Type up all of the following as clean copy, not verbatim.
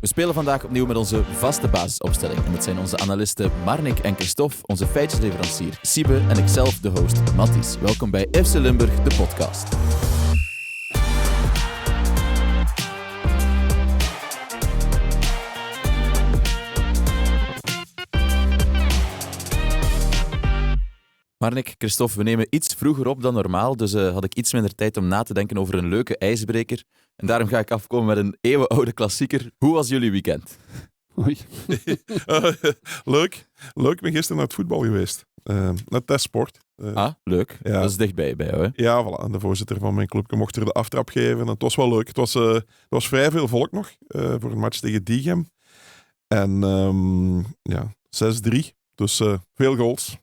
We spelen vandaag opnieuw met onze vaste basisopstelling. En dat zijn onze analisten Marnik en Christophe, onze feitjesleverancier Siebe en ikzelf, de host Matthijs. Welkom bij FC Limburg, de podcast. Marnik, Christophe, we nemen iets vroeger op dan normaal, dus had ik iets minder tijd om na te denken over een leuke ijsbreker. En daarom ga ik afkomen met een eeuwenoude klassieker. Hoe was jullie weekend? Oei. Leuk. Ik ben gisteren naar het voetbal geweest. Naar Testsport. Leuk. Ja. Dat is dichtbij bij jou, hè? Ja, voilà. En de voorzitter van mijn club mocht er de aftrap geven. En het was wel leuk. Er was vrij veel volk nog voor een match tegen Diegem. En 6-3. Dus veel goals.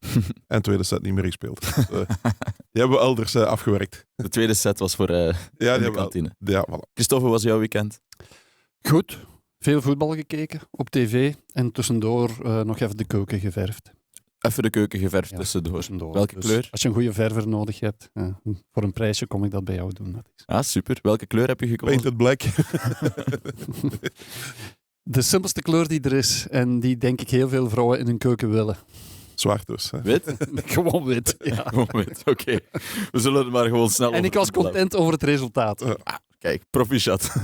En tweede set niet meer gespeeld. Dus, die hebben we elders afgewerkt. De tweede set was voor de kantine. Ja, voilà. Christophe, hoe was jouw weekend? Goed. Veel voetbal gekeken op tv. En tussendoor nog even de keuken geverfd. Even de keuken geverfd tussendoor. Welke kleur? Als je een goede verver nodig hebt, voor een prijsje kom ik dat bij jou doen. Super. Welke kleur heb je gekozen? Painted black. De simpelste kleur die er is. En die denk ik heel veel vrouwen in hun keuken willen. Zwart dus. Hè. Wit? Gewoon wit, ja. Gewoon wit, oké. We zullen het maar gewoon snel En ik was content over het resultaat. Kijk, proficiat.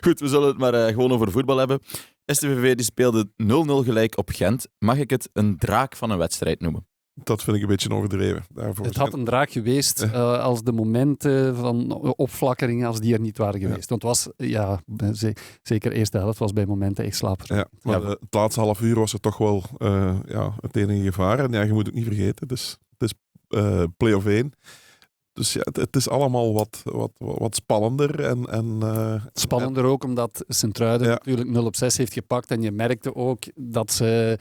Goed, we zullen het maar gewoon over voetbal hebben. STVV die speelde 0-0 gelijk op Gent. Mag ik het een draak van een wedstrijd noemen? Dat vind ik een beetje overdreven. Daarvoor het had een draak geweest als de momenten van opflakkering, als die er niet waren geweest. Want het was, zeker de eerste helft was bij momenten echt slaperig. Ja, maar het laatste half uur was er toch wel het enige gevaar. En je moet het niet vergeten, het is play-off 1. Dus ja, het is allemaal wat spannender. Spannender ook omdat Sint-Truiden natuurlijk 0 op 6 heeft gepakt. En je merkte ook dat ze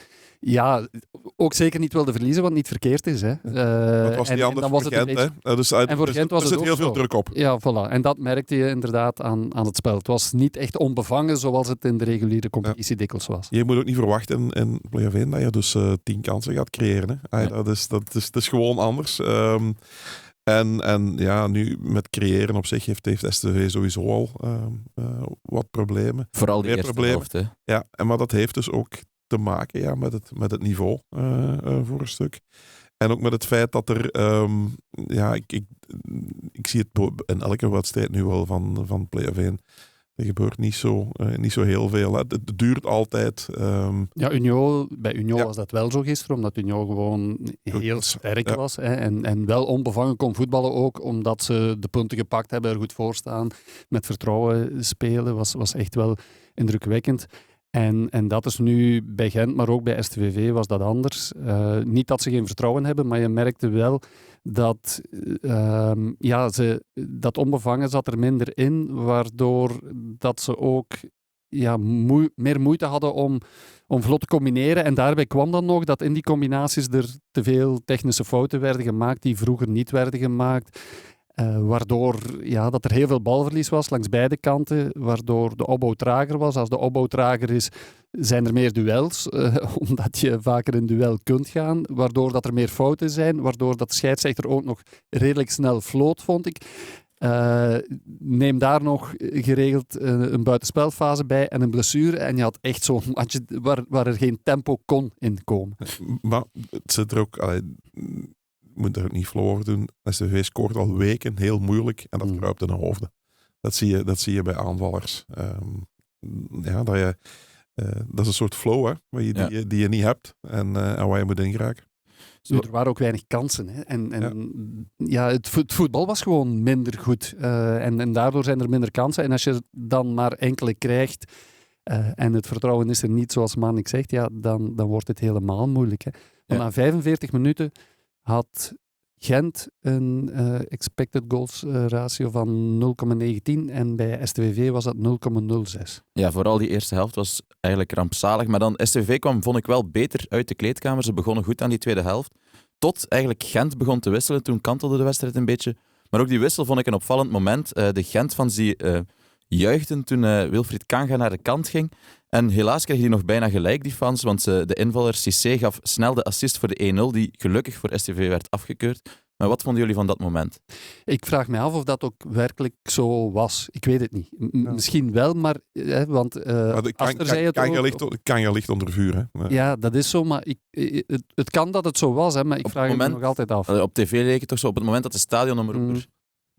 ook zeker niet wilden verliezen, wat niet verkeerd is. Hè. Het was niet anders voor Gent. En voor Gent was er het zit heel veel druk op. Ja, voilà. En dat merkte je inderdaad aan het spel. Het was niet echt onbevangen zoals het in de reguliere competitie dikwijls was. Je moet ook niet verwachten in play-off 1 dat je dus 10 kansen gaat creëren. Hè. Dat is gewoon anders. En nu met creëren op zich heeft STV sowieso al wat problemen. Vooral die eerste helft, hè? Ja, maar dat heeft dus ook te maken met het niveau voor een stuk. En ook met het feit dat er... ik zie het in elke wedstrijd nu wel van play-off 1. Er gebeurt niet zo heel veel. Het duurt altijd. Bij Union was dat wel zo gisteren, omdat Union gewoon heel sterk was. Hè, en wel onbevangen kon voetballen ook, omdat ze de punten gepakt hebben, er goed voor staan, met vertrouwen spelen. Was echt wel indrukwekkend. En dat is nu bij Gent, maar ook bij STVV was dat anders. Niet dat ze geen vertrouwen hebben, maar je merkte wel dat dat onbevangen zat er minder in, waardoor dat ze ook meer moeite hadden om vlot te combineren. En daarbij kwam dan nog dat in die combinaties er te veel technische fouten werden gemaakt die vroeger niet werden gemaakt. Waardoor dat er heel veel balverlies was langs beide kanten, waardoor de opbouw trager was. Als de opbouw trager is, zijn er meer duels, omdat je vaker in duel kunt gaan, waardoor dat er meer fouten zijn, waardoor dat de scheidsrechter ook nog redelijk snel floot, vond ik. Neem daar nog geregeld een buitenspelfase bij en een blessure en je had echt zo'n match waar er geen tempo kon in komen. Maar het zit er ook... Je moet er ook niet flauw over doen. STV scoort al weken heel moeilijk en dat kruipt in de hoofden. Dat zie je bij aanvallers. Dat is een soort flow hè, die je niet hebt en waar je moet ingeraken. Er waren ook weinig kansen. Hè. Het voetbal was gewoon minder goed. En daardoor zijn er minder kansen. En als je dan maar enkele krijgt en het vertrouwen is er niet, zoals Manik zegt, dan wordt het helemaal moeilijk. Hè. Want na 45 minuten had Gent een expected goals ratio van 0,19 en bij STVV was dat 0,06. Ja, vooral die eerste helft was eigenlijk rampzalig. Maar dan STVV kwam, vond ik, wel beter uit de kleedkamer. Ze begonnen goed aan die tweede helft. Tot eigenlijk Gent begon te wisselen. Toen kantelde de wedstrijd een beetje. Maar ook die wissel vond ik een opvallend moment. De Gent-fans die juichten toen Wilfried Kanga naar de kant ging. En helaas kreeg hij nog bijna gelijk, die fans, want de invaller Cissé gaf snel de assist voor de 1-0, die gelukkig voor STV werd afgekeurd. Maar wat vonden jullie van dat moment? Ik vraag me af of dat ook werkelijk zo was. Ik weet het niet. Ja. Misschien wel, maar... want Maar Aster zei het ook. Kanja ligt onder vuur. Hè? Nee. Ja, dat is zo, maar het kan dat het zo was, hè, maar ik Op vraag het me moment- nog altijd af. Op tv leek het toch zo, op het moment dat de stadionomroeper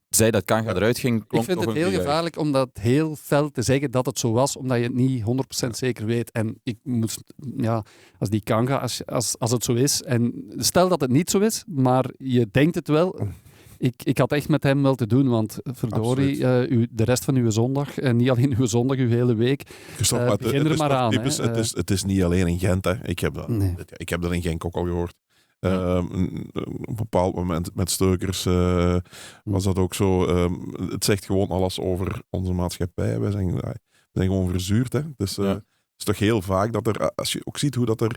zei dat Kanga eruit ging, Ik klonk vind toch het een heel gejuich. gevaarlijk om dat heel fel te zeggen dat het zo was, omdat je het niet 100% zeker weet. En ik moest, ja, als die Kanga, als het zo is, en stel dat het niet zo is, maar je denkt het wel. Ik had echt met hem wel te doen, want verdorie, de rest van uw zondag, en niet alleen uw zondag, uw hele week, Christophe, maar begin er is maar toch aan, typisch, hè. het is niet alleen in Gent. Hè. Nee. Ik heb dat in Genk ook al gehoord. Ja. Op een bepaald moment met Steukers was dat ook zo. Het zegt gewoon alles over onze maatschappij. We zijn gewoon verzuurd. Hè. Dus Ja. het is toch heel vaak dat er, als je ook ziet hoe dat er,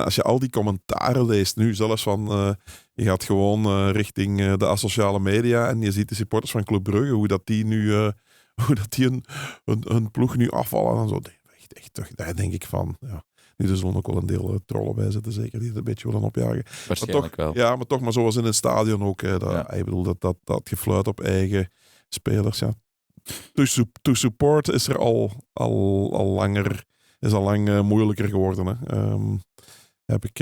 als je al die commentaren leest, nu zelfs van, je gaat gewoon richting de asociale media en je ziet de supporters van Club Brugge, hoe dat die nu, hoe dat die hun ploeg nu afvallen en zo. Echt, toch, daar denk ik van, ja. Nu er zullen ook wel een deel trollen bij zitten, zeker, die het een beetje willen opjagen. Waarschijnlijk wel. Ja, maar toch maar zoals in het stadion ook. Hè, Ja. Ik bedoel, dat gefluit op eigen spelers. Ja. To support is er al langer, is al lang moeilijker geworden. Hè. Heb ik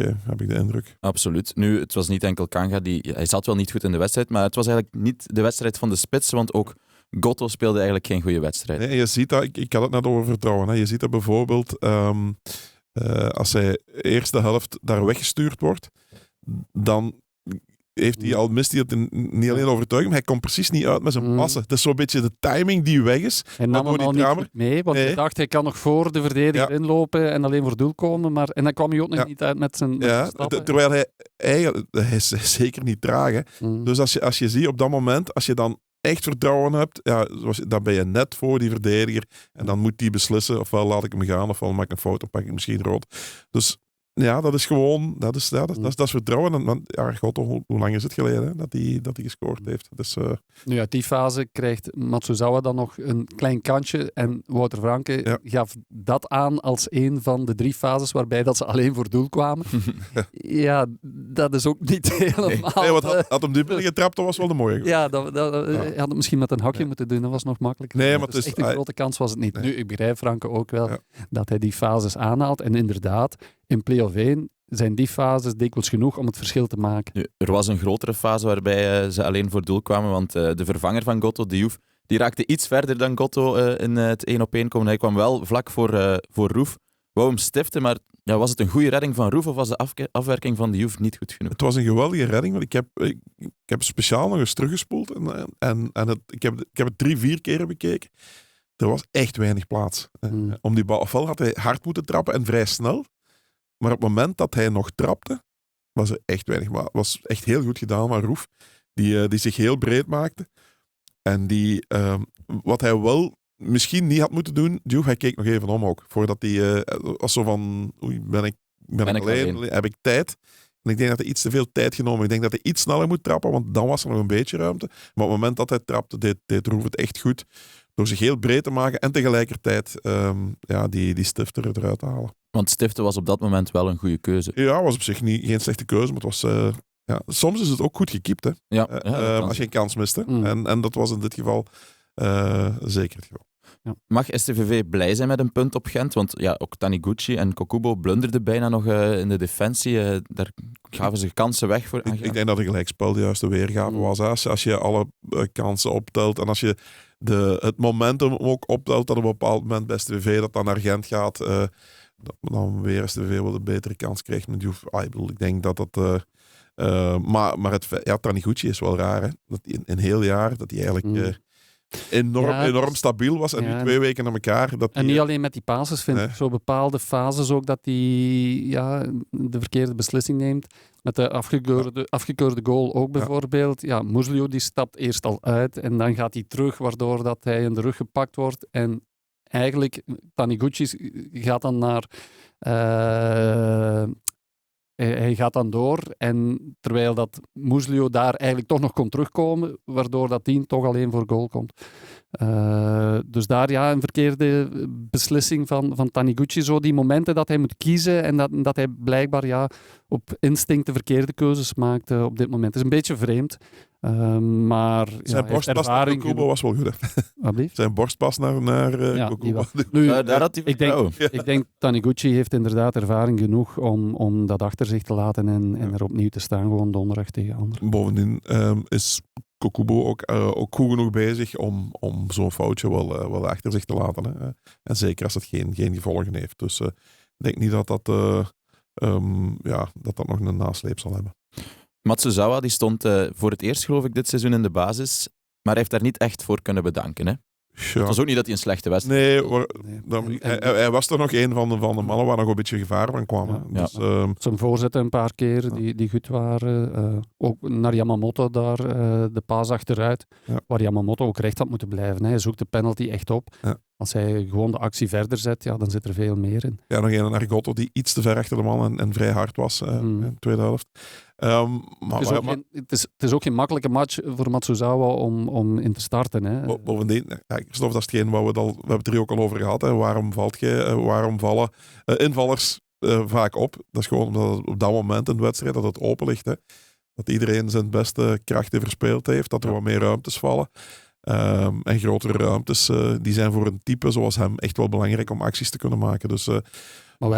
de indruk. Absoluut. Nu, het was niet enkel Kanga, hij zat wel niet goed in de wedstrijd, maar het was eigenlijk niet de wedstrijd van de spits, want ook Gotto speelde eigenlijk geen goede wedstrijd. Nee, je ziet dat, ik had het net over vertrouwen. Hè. Je ziet dat bijvoorbeeld als hij eerste helft daar weggestuurd wordt, dan mist hij het niet alleen overtuiging, maar hij komt precies niet uit met zijn passen. Het is zo'n beetje de timing die weg is. Hij nam hem al niet goed mee, want hij dacht hij kan nog voor de verdediger inlopen en alleen voor doel komen, en dan kwam hij ook nog niet uit met zijn stappen. Terwijl hij is zeker niet traag. Hè. Dus als je ziet op dat moment, als je dan echt vertrouwen hebt, dan ben je net voor die verdediger en dan moet die beslissen, ofwel laat ik hem gaan, ofwel maak ik een fout, of pak ik misschien rood. Dus ja, dat is gewoon, dat is vertrouwen. En god, hoe lang is het geleden hè, dat hij gescoord heeft? Dus, Nu, uit die fase krijgt Matsuzawa dan nog een klein kantje en Wouter Franke gaf dat aan als een van de 3 fases waarbij dat ze alleen voor doel kwamen. Ja, dat is ook niet helemaal... Nee, wat had hem die binnen getrapt, dat was wel de mooie. Ja, hij had het misschien met een hakje moeten doen, dat was nog makkelijker. Nee, maar dus echt een grote kans was het niet. Nu, ik begrijp Franke ook wel dat hij die fases aanhaalt en inderdaad, in play-off 1 zijn die fases dikwijls genoeg om het verschil te maken. Nu, er was een grotere fase waarbij ze alleen voor doel kwamen, want de vervanger van Gotto, Diouf, die raakte iets verder dan Gotto in het 1-op-1 komen. Hij kwam wel vlak voor Roef. Wou hem stiften, maar was het een goede redding van Roef of was de afwerking van Diouf niet goed genoeg? Het was een geweldige redding, want ik heb speciaal nog eens teruggespoeld en ik heb het 3-4 keer bekeken. Er was echt weinig plaats. Om die bal, ofwel had hij hard moeten trappen en vrij snel. Maar op het moment dat hij nog trapte, was er echt weinig. Maar het was echt heel goed gedaan van Roef, die zich heel breed maakte. En wat hij wel misschien niet had moeten doen, hij keek nog even om ook. Voordat hij, was zo van, oei, ben ik alleen, heb ik tijd? En ik denk dat hij iets te veel tijd genomen. Ik denk dat hij iets sneller moet trappen, want dan was er nog een beetje ruimte. Maar op het moment dat hij trapte, deed Roef het echt goed. Door zich heel breed te maken en tegelijkertijd die stifter eruit te halen. Want stiften was op dat moment wel een goede keuze. Ja, was op zich geen slechte keuze, maar het was... soms is het ook goed gekiept, hè. Ja, als je een kans mist. Hè. En dat was in dit geval zeker het geval. Ja. Mag STVV blij zijn met een punt op Gent? Want ook Taniguchi en Kokubo blunderden bijna nog in de defensie. Daar gaven ze kansen weg voor. Ik denk dat een gelijkspel de juiste weergave was. Als je alle kansen optelt en als je het momentum ook optelt dat op een bepaald moment bij STVV dat dan naar Gent gaat, dan weer STVV wel een betere kans krijgt. Ik denk dat dat... maar Taniguchi is wel raar. Hè? Dat hij een heel jaar, dat hij eigenlijk... enorm stabiel was en nu 2 weken na elkaar. En niet alleen met die passes, vind ik zo bepaalde fases ook dat hij de verkeerde beslissing neemt. Met de afgekeurde goal ook bijvoorbeeld. Ja, Muslio die stapt eerst al uit en dan gaat hij terug, waardoor dat hij in de rug gepakt wordt. En eigenlijk, Taniguchi gaat dan naar hij gaat dan door. En terwijl dat Muslio daar eigenlijk toch nog kon terugkomen, waardoor dat team toch alleen voor goal komt. Dus daar een verkeerde beslissing van Taniguchi. Zo die momenten dat hij moet kiezen en dat hij blijkbaar op instinct de verkeerde keuzes maakt op dit moment. Het is een beetje vreemd. Maar zijn borstpas naar Kokubo was wel goed. Zijn borstpas naar Kokubo. Daar had hij ik denk Taniguchi heeft inderdaad ervaring genoeg om dat achter zich te laten en er opnieuw te staan, gewoon donderdag tegen anderen. Bovendien is Kokubo ook goed genoeg bezig om zo'n foutje wel achter zich te laten. Hè. En zeker als het geen gevolgen heeft. Dus ik denk niet dat dat nog een nasleep zal hebben. Matsuzawa die stond voor het eerst, geloof ik, dit seizoen in de basis. Maar hij heeft daar niet echt voor kunnen bedanken. Hè? Ja. Het was ook niet dat hij een slechte wedstrijd had. Nee. Hij was er nog een van de mannen waar nog een beetje gevaar van kwam. Ja. Dus, zijn voorzetten een paar keer die goed waren. Ook naar Yamamoto daar, de paas achteruit. Ja. Waar Yamamoto ook recht had moeten blijven. Hè. Hij zoekt de penalty echt op. Ja. Als hij gewoon de actie verder zet, dan zit er veel meer in. Ja, nog een naar Gotto die iets te ver achter de man en vrij hard was in de tweede helft. Het is ook geen makkelijke match voor Matsuzawa om in te starten. Hè. Bovendien, Christophe, dat is hetgeen wat we hebben het er ook al over gehad. Hè. Waarom vallen invallers vaak op? Dat is gewoon omdat het op dat moment in de wedstrijd dat het open ligt. Hè. Dat iedereen zijn beste krachten verspeeld heeft. Dat er wat meer ruimtes vallen. En grotere ruimtes, die zijn voor een type zoals hem echt wel belangrijk om acties te kunnen maken. Dus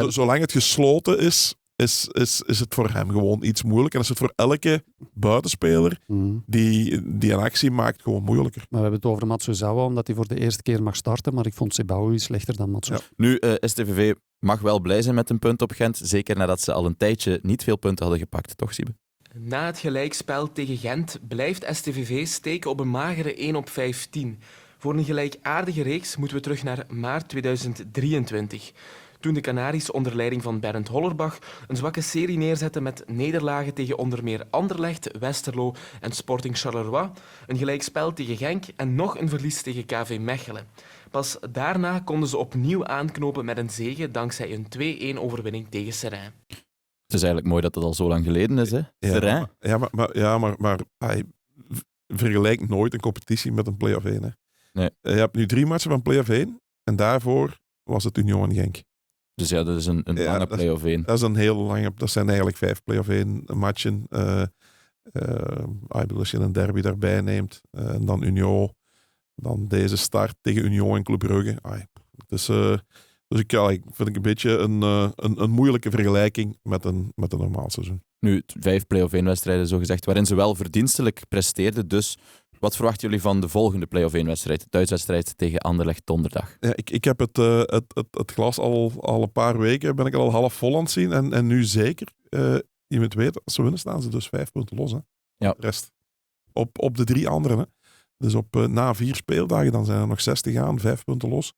zolang het gesloten is het voor hem gewoon iets moeilijk. En is het voor elke buitenspeler die een actie maakt gewoon moeilijker. Maar we hebben het over Matsuzawa, omdat hij voor de eerste keer mag starten. Maar ik vond Sebaoui slechter dan Matsuzawa. Ja. Nu, STVV mag wel blij zijn met een punt op Gent. Zeker nadat ze al een tijdje niet veel punten hadden gepakt. Toch, Siebe? Na het gelijkspel tegen Gent blijft STVV steken op een magere 1 op 15. Voor een gelijkaardige reeks moeten we terug naar maart 2023. Toen de Canaries onder leiding van Bernd Hollerbach een zwakke serie neerzetten met nederlagen tegen onder meer Anderlecht, Westerlo en Sporting Charleroi, een gelijkspel tegen Genk en nog een verlies tegen KV Mechelen. Pas daarna konden ze opnieuw aanknopen met een zege dankzij een 2-1 overwinning tegen Seraing. Het is eigenlijk mooi dat het al zo lang geleden is, hè? Seraing. Maar vergelijk nooit een competitie met een play-off 1. Hè. Nee. Je hebt nu 3 matchen van play-off 1 en daarvoor was het Union en Genk. Dus dat is een lange play-off 1. Dat is een heel lange... Dat zijn eigenlijk 5 play-off 1 matchen. Als je een derby daarbij neemt, en dan Union, dan deze start tegen Union en Club Brugge. Dus ik vind het een beetje een moeilijke vergelijking met een normaal seizoen. Nu, 5 play-off 1 wedstrijden zogezegd, waarin ze wel verdienstelijk presteerden. Dus wat verwachten jullie van de volgende play-off 1 wedstrijd? De thuiswedstrijd tegen Anderlecht donderdag. Ja, ik heb het glas al een paar weken ben ik al half vol aan het zien. En nu zeker. Je moet weten, als ze winnen staan ze dus 5 punten los. Hè. Ja. De rest. Op de 3 anderen. Hè. Dus na 4 speeldagen dan zijn er nog 60 aan, 5 punten los.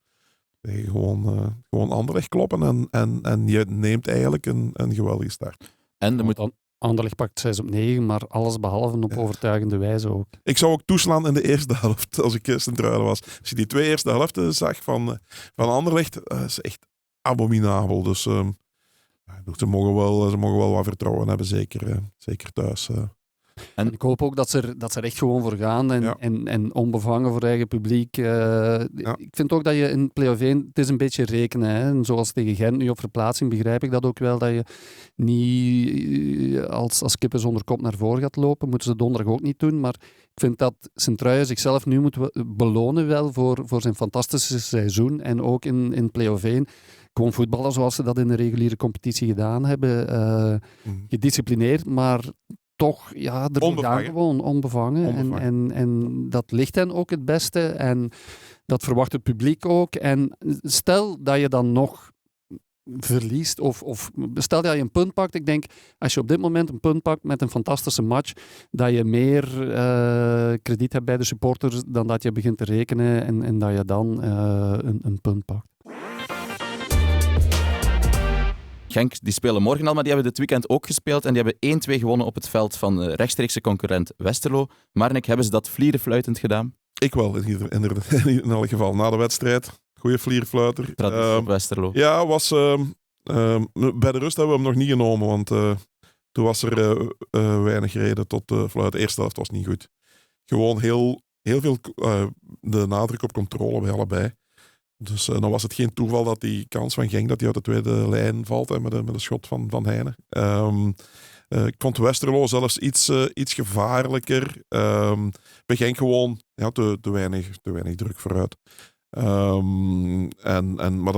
Gewoon Anderlecht kloppen en je neemt eigenlijk een geweldige start. En Anderlecht pakt 6 op 9, maar alles behalve op overtuigende wijze ook. Ik zou ook toeslaan in de eerste helft, als ik Sint-Truiden was. Als je die 2 eerste helften zag van Anderlecht, is echt abominabel. Dus ze mogen wel wat vertrouwen hebben, zeker thuis. En ik hoop ook dat ze er echt gewoon voor gaan en onbevangen voor eigen publiek. Ik vind ook dat je in play-off 1, het is een beetje rekenen. Hè. En zoals tegen Gent nu op verplaatsing begrijp ik dat ook wel, dat je niet als kippen zonder kop naar voren gaat lopen. Moeten ze donderdag ook niet doen. Maar ik vind dat Sint-Truiden zichzelf nu moet belonen wel voor zijn fantastische seizoen. En ook in play-off 1. Gewoon voetballen zoals ze dat in de reguliere competitie gedaan hebben. Gedisciplineerd, maar toch, er gaan gewoon onbevangen. En dat ligt hen ook het beste. En dat verwacht het publiek ook. En stel dat je dan nog verliest, of stel dat je een punt pakt. Ik denk, als je op dit moment een punt pakt met een fantastische match, dat je meer krediet hebt bij de supporters dan dat je begint te rekenen en dat je dan een punt pakt. Genk, die spelen morgen al, maar die hebben dit weekend ook gespeeld en die hebben 1-2 gewonnen op het veld van rechtstreekse concurrent Westerlo. Marnik, hebben ze dat vlierenfluitend gedaan? Ik wel, in elk geval. Na de wedstrijd, goede vlierenfluiter. Traditie op Westerlo. Ja, was... bij de rust hebben we hem nog niet genomen, want Toen was er weinig reden tot de eerste helft was niet goed. Gewoon heel veel de nadruk op controle bij allebei. Dus dan was het geen toeval dat die kans van Genk dat die uit de tweede lijn valt met een schot van Heine. Ik vond Westerlo zelfs iets gevaarlijker. Bij Genk gewoon te weinig druk vooruit. Maar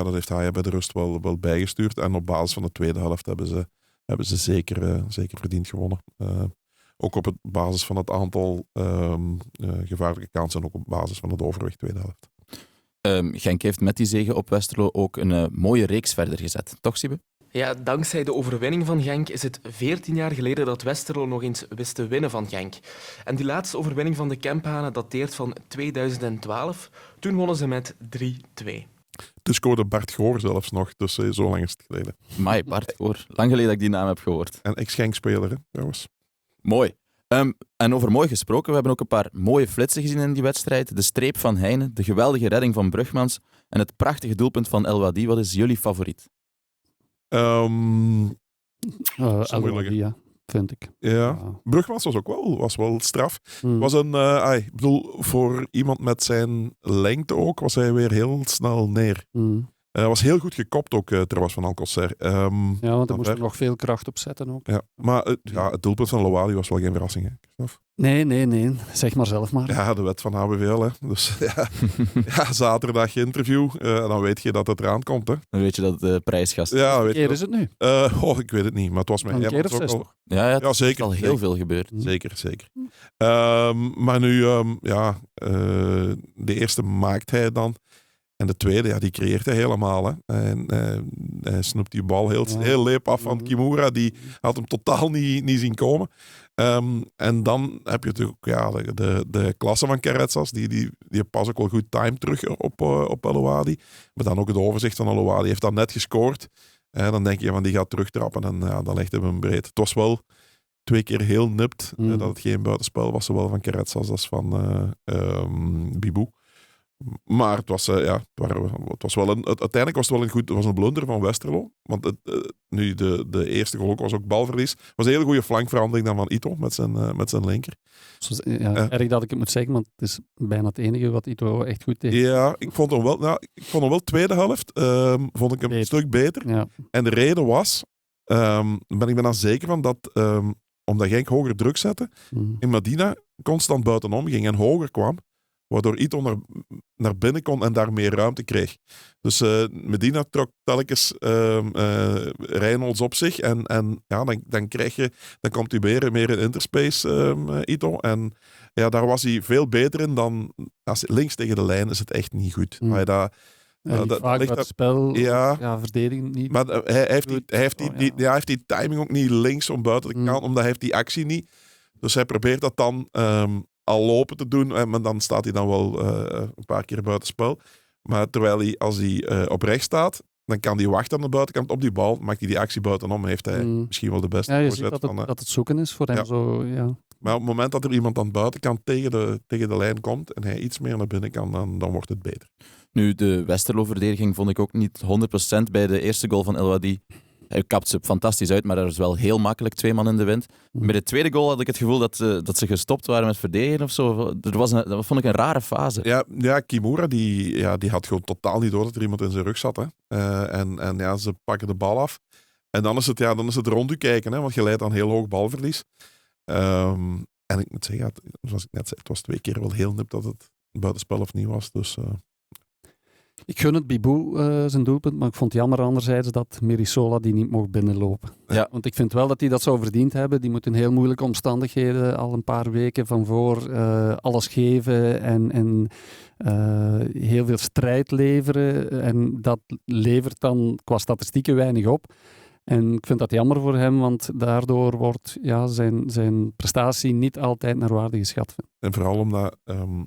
dat heeft hij bij de rust wel bijgestuurd. En op basis van de tweede helft hebben ze zeker verdiend gewonnen. Ook op basis van het aantal gevaarlijke kansen en ook op basis van het overwicht tweede helft. Genk heeft met die zege op Westerlo ook een mooie reeks verder gezet. Toch, Siebe? Ja, dankzij de overwinning van Genk is het 14 jaar geleden dat Westerlo nog eens wist te winnen van Genk. En die laatste overwinning van de Kemphanen dateert van 2012. Toen wonnen ze met 3-2. Dus scoorde Bart Goor zelfs nog, dus zo lang is het geleden. Amai, Bart Goor. Lang geleden dat ik die naam heb gehoord. En ex-Genk-speler, trouwens. Mooi. En over mooi gesproken, we hebben ook een paar mooie flitsen gezien in die wedstrijd. De streep van Heine, de geweldige redding van Brugmans en het prachtige doelpunt van El Wadi. Wat is jullie favoriet? El Wadi, ja, vind ik. Ja. Brugmans was wel straf. Was ik bedoel, voor iemand met zijn lengte ook, was hij weer heel snel neer. Hij was heel goed gekopt ook, trouwens, van Alcocer. Want daar moest er nog veel kracht op zetten ook. Ja, maar het doelpunt van El Wadi was wel geen verrassing, hè, Christophe? Nee. Zeg maar zelf maar. Ja, de wet van HBVL, hè. Dus zaterdag interview, dan weet je dat het eraan komt, hè. Dan weet je dat de prijsgast... Ja, Welke keer is het nu? Ik weet het niet, maar het was Een keer of 6 toch? Ja, het zeker. is al heel veel gebeurd. Zeker. Maar nu, de eerste maakt hij dan. En de tweede, die creëert hij helemaal. Hè. En hij snoept die bal heel leep af van Kimura. Die had hem totaal niet zien komen. En dan heb je natuurlijk de klasse van Keretsas. Die pas ook wel goed time terug op El Wadi. Maar dan ook het overzicht van El Wadi. Heeft dan net gescoord. Dan denk je van die gaat terugtrappen. En dan legt hij hem breed. Het was wel 2 keer heel nipt. Dat het geen buitenspel was. Zowel van Keretsas als van Bibou. Maar het was, het was wel uiteindelijk was het wel een blunder van Westerlo. Want nu de eerste goal was ook balverlies. Het was een hele goede flankverandering dan van Ito met zijn linker. Erg dat ik het moet zeggen, want het is bijna het enige wat Ito echt goed deed. Ja, ik vond hem wel tweede helft. Vond ik hem een stuk beter. Ja. En de reden was, ik ben dan zeker van dat, omdat Genk hoger druk zette, in Medina constant buitenom ging en hoger kwam. Waardoor Ito naar binnen kon en daar meer ruimte kreeg. Dus Medina trok telkens Reynolds op zich. En dan komt hij meer in interspace, Ito. En daar was hij veel beter in dan... Links tegen de lijn is het echt niet goed. Vaak bij het spel, verdedigend niet. Maar hij heeft die timing ook niet links om buiten te gaan, omdat hij heeft die actie niet. Dus hij probeert dat dan... al lopen te doen, maar dan staat hij dan wel een paar keer buitenspel. Maar terwijl als hij op rechts staat, dan kan hij wachten aan de buitenkant op die bal, maakt hij die actie buitenom, heeft hij misschien wel de beste voorzet. Ja, je ziet dat het zoeken is voor hem. Zo, ja. Maar op het moment dat er iemand aan de buitenkant tegen de lijn komt en hij iets meer naar binnen kan, dan wordt het beter. Nu, de Westerlo-verdediging vond ik ook niet 100% bij de eerste goal van El Wadi. Hij kapt ze fantastisch uit, maar dat is wel heel makkelijk 2 man in de wind. Bij de tweede goal had ik het gevoel dat ze gestopt waren met verdedigen of zo. Dat vond ik een rare fase. Ja, Kimura die had gewoon totaal niet door dat er iemand in zijn rug zat. Hè. Ze pakken de bal af. En dan is het rond u kijken, hè, want je leidt dan heel hoog balverlies. En ik moet zeggen, zoals ik net zei, het was 2 keer wel heel nip dat het buitenspel of niet was. Dus... Ik gun het Bibou zijn doelpunt, maar ik vond het jammer anderzijds dat Merisola die niet mocht binnenlopen. Ja. Want ik vind wel dat die dat zou verdiend hebben. Die moeten in heel moeilijke omstandigheden al een paar weken van voor alles geven en heel veel strijd leveren. En dat levert dan qua statistieken weinig op. En ik vind dat jammer voor hem, want daardoor wordt zijn prestatie niet altijd naar waarde geschat. En vooral omdat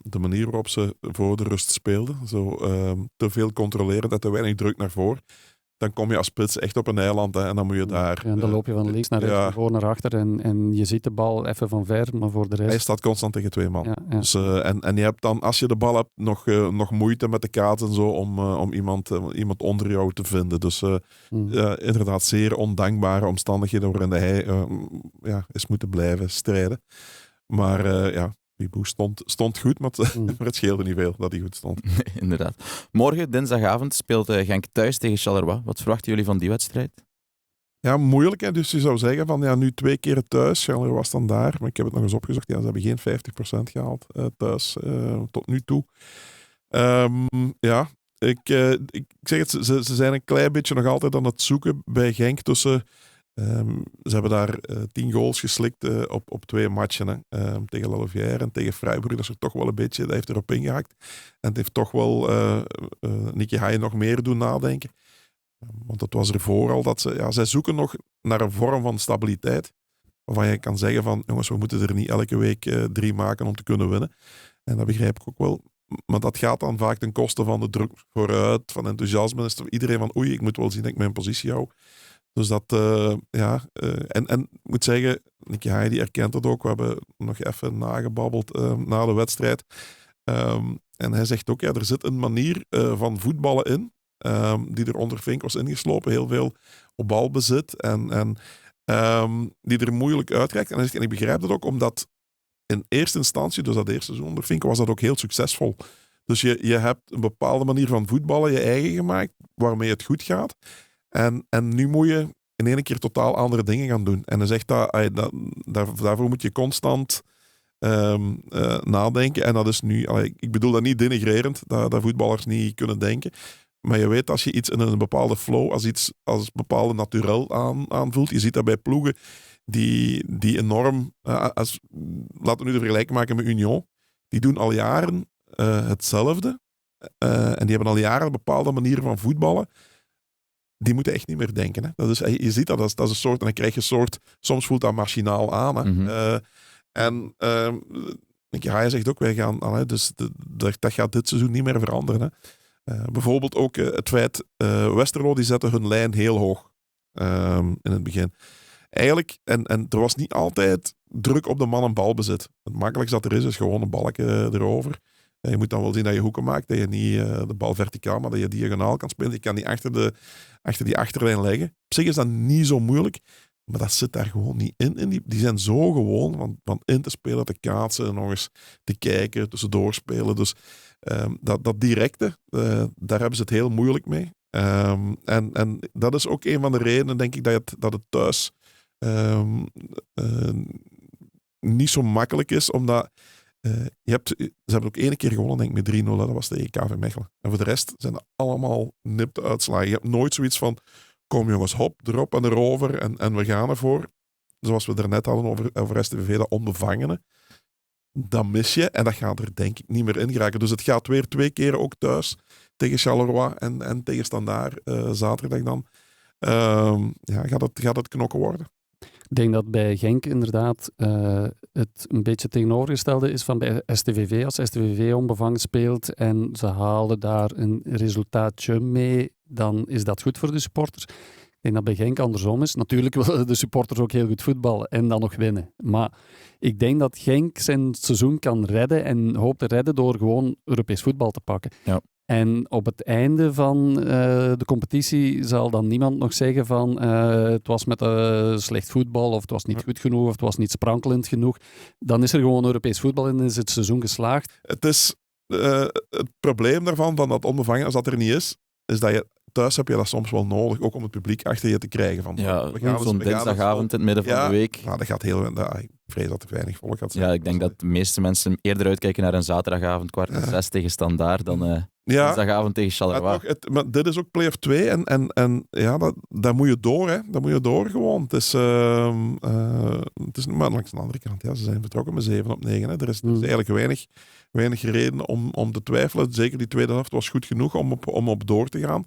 de manier waarop ze voor de rust speelden, zo te veel controleren, dat er weinig druk naar voren. dan kom je als spits echt op een eiland. Hè, en dan moet je daar... Ja, en dan loop je van links naar rechts, ja. van voor naar achter en je ziet de bal even van ver, maar voor de Hij rest... staat constant tegen 2 man. Ja, ja. Dus, en je hebt dan, als je de bal hebt, nog moeite met de kaats en zo om iemand onder jou te vinden. Dus inderdaad zeer ondankbare omstandigheden waarin hij is moeten blijven strijden. Maar Biboe stond goed, maar het scheelde niet veel dat hij goed stond. Nee, inderdaad. Morgen, dinsdagavond, speelt Genk thuis tegen Charleroi. Wat verwachten jullie van die wedstrijd? Ja, moeilijk. Hè? Dus je zou zeggen van nu 2 keer thuis. Charleroi was dan daar, maar ik heb het nog eens opgezocht. Ja, ze hebben geen 50% gehaald thuis tot nu toe. Ik zeg het, ze zijn een klein beetje nog altijd aan het zoeken bij Genk tussen... ze hebben daar 10 goals geslikt op 2 matchen. Tegen Lalovière en tegen Freiburg. Dat is er toch wel een beetje... Dat heeft erop ingehakt. En het heeft toch wel Nicky Hayen nog meer doen nadenken. Want het was ervoor al dat zij zoeken nog naar een vorm van stabiliteit. Waarvan je kan zeggen van, jongens, we moeten er niet elke week 3 maken om te kunnen winnen. En dat begrijp ik ook wel. Maar dat gaat dan vaak ten koste van de druk vooruit, van enthousiasme. Is iedereen van, oei, ik moet wel zien dat ik mijn positie hou. Dus dat, en ik moet zeggen, Nicky Hayen die erkent het ook. We hebben nog even nagebabbeld na de wedstrijd. En hij zegt ook, er zit een manier van voetballen in. Die er onder Vink was ingeslopen. Heel veel op balbezit. En die er moeilijk uitreikt. En ik begrijp dat ook, omdat in eerste instantie, dus dat eerste seizoen onder Vink, was dat ook heel succesvol. Dus je hebt een bepaalde manier van voetballen je eigen gemaakt, waarmee het goed gaat. En nu moet je in één keer totaal andere dingen gaan doen. En hij zegt daarvoor moet je constant nadenken. En dat is nu, ik bedoel dat niet denigrerend, dat voetballers niet kunnen denken. Maar je weet, als je iets in een bepaalde flow, als bepaalde naturel aanvoelt, je ziet dat bij ploegen die enorm, laten we nu de vergelijking maken met Union, die doen al jaren hetzelfde. En die hebben al jaren een bepaalde manier van voetballen. Die moeten echt niet meer denken. Hè. Dat is, je ziet dat is een soort, en dan krijg je een soort, soms voelt dat machinaal aan. Hè. Mm-hmm. Nicky Hayen zegt ook, wij gaan, dat gaat dit seizoen niet meer veranderen. Hè. Bijvoorbeeld ook het feit, Westerlo die zette hun lijn heel hoog in het begin. Eigenlijk, en er was niet altijd druk op de man en balbezit. Het makkelijkste dat er is gewoon een balkje erover. Je moet dan wel zien dat je hoeken maakt, dat je niet de bal verticaal, maar dat je diagonaal kan spelen. Je kan die achter die achterlijn leggen. Op zich is dat niet zo moeilijk, maar dat zit daar gewoon niet in. Die zijn zo gewoon van in te spelen, te kaatsen en nog eens te kijken, tussendoor spelen. Dus dat directe, daar hebben ze het heel moeilijk mee. En dat is ook een van de redenen, denk ik, dat het thuis niet zo makkelijk is, omdat ze hebben ook 1 keer gewonnen, denk ik, met 3-0. Dat was tegen KV Mechelen. En voor de rest zijn dat allemaal nipte uitslagen. Je hebt nooit zoiets van, kom jongens, hop, erop en erover en we gaan ervoor. Zoals we er net hadden over STVV, dat onbevangene. Dat mis je en dat gaat er denk ik niet meer in geraken. Dus het gaat weer 2 keer ook thuis tegen Charleroi en tegen Standaard zaterdag dan. Gaat het knokken worden. Ik denk dat bij Genk inderdaad het een beetje tegenovergestelde is van bij STVV. Als STVV onbevangen speelt en ze halen daar een resultaatje mee, dan is dat goed voor de supporters. Ik denk dat bij Genk andersom is. Natuurlijk willen de supporters ook heel goed voetballen en dan nog winnen. Maar ik denk dat Genk zijn seizoen kan redden en hoopt te redden door gewoon Europees voetbal te pakken. Ja. En op het einde van de competitie zal dan niemand nog zeggen van het was met slecht voetbal of het was niet goed genoeg of het was niet sprankelend genoeg. Dan is er gewoon Europees voetbal en is het seizoen geslaagd. Het is het probleem daarvan, van dat onbevangen, als dat er niet is dat je thuis heb je dat soms wel nodig, ook om het publiek achter je te krijgen. Van, zo'n dinsdagavond in het midden van de week. Ja, dat gaat heel... Ik vrees dat er weinig volk gaat zijn. Ja, ik denk dat de meeste mensen eerder uitkijken naar een zaterdagavond 5:15 tegen Standaard dan dinsdagavond tegen Charleroi. Maar dit is ook play-off 2 en daar moet je door, hè. Daar moet je door gewoon. Het is maar langs de andere kant, ze zijn vertrokken met 7-9. Hè. Er is eigenlijk weinig reden om te twijfelen. Zeker die tweede helft was goed genoeg om op door te gaan.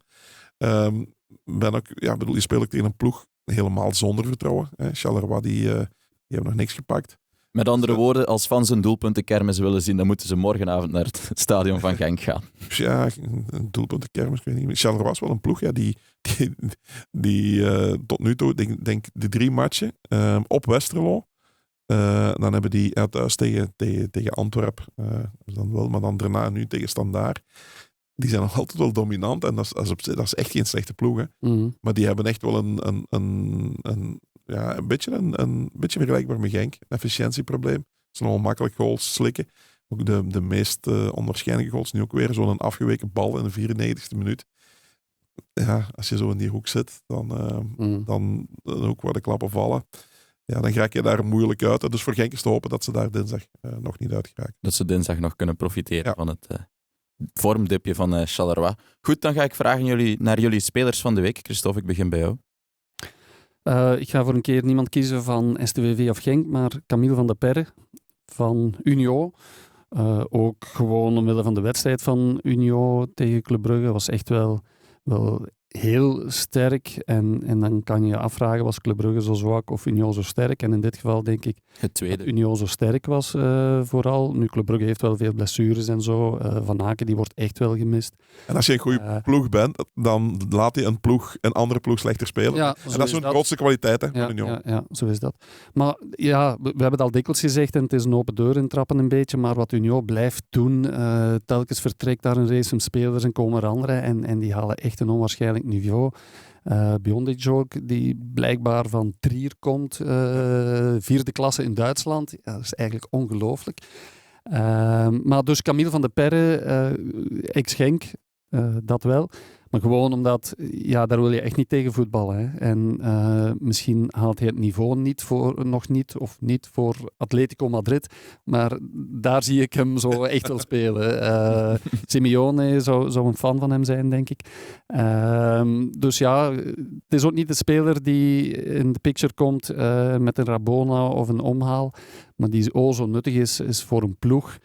Je speelt ook tegen een ploeg helemaal zonder vertrouwen. Hè. Charleroi, die hebben nog niks gepakt. Met andere woorden, als fans een doelpuntenkermis willen zien, dan moeten ze morgenavond naar het stadion van Genk gaan. Ja, een doelpuntenkermis, ik weet niet. Charleroi was wel een ploeg, ja, die tot nu toe, denk de 3 matchen op Westerlo. Dan hebben die thuis tegen Antwerpen, dan wel, maar dan daarna nu tegen Standaard. Die zijn nog altijd wel dominant en dat is echt geen slechte ploeg. Hè. Mm. Maar die hebben echt wel een beetje vergelijkbaar met Genk. Een efficiëntieprobleem. Ze zijn onmakkelijk goals slikken. Ook de meest onwaarschijnlijke goals nu ook weer. Zo'n afgeweken bal in de 94e minuut. Ja, als je zo in die hoek zit, dan ook waar de klappen vallen. Ja, dan raak je daar moeilijk uit. Dus voor Genk is te hopen dat ze daar dinsdag nog niet uit geraken. Dat ze dinsdag nog kunnen profiteren van het vormdipje van Charleroi. Goed, dan ga ik vragen naar jullie spelers van de week. Christophe, ik begin bij jou. Ik ga voor een keer niemand kiezen van STVV of Genk, maar Camille van der Perre van Union. Ook gewoon omwille van de wedstrijd van Union tegen Club Brugge was echt wel heel sterk. En dan kan je je afvragen, was Club Brugge zo zwak of Union zo sterk? En in dit geval denk ik Het tweede. dat Union zo sterk was vooral. Nu, Club Brugge heeft wel veel blessures en zo. Van Aken, die wordt echt wel gemist. En als je een goede ploeg bent, dan laat je een andere ploeg slechter spelen. Ja, en dat is hun grootste kwaliteit, hè, van Union. Ja, zo is dat. Maar ja, we hebben het al dikwijls gezegd en het is een open deur intrappen een beetje, maar wat Union blijft doen, telkens vertrekt daar een race van spelers en komen er anderen en die halen echt een onwaarschijnlijk niveau. Biondic ook, die blijkbaar van Trier komt, 4e klasse in Duitsland. Ja, dat is eigenlijk ongelooflijk. Maar dus Camille van der Perre, ex-Genk, dat wel. Maar gewoon omdat, ja, daar wil je echt niet tegen voetballen. Hè. En misschien haalt hij het niveau nog niet, of niet voor Atletico Madrid. Maar daar zie ik hem zo echt wel spelen. Simeone zou een fan van hem zijn, denk ik. Dus ja, het is ook niet de speler die in de picture komt met een Rabona of een omhaal. Maar die zo nuttig is voor een ploeg.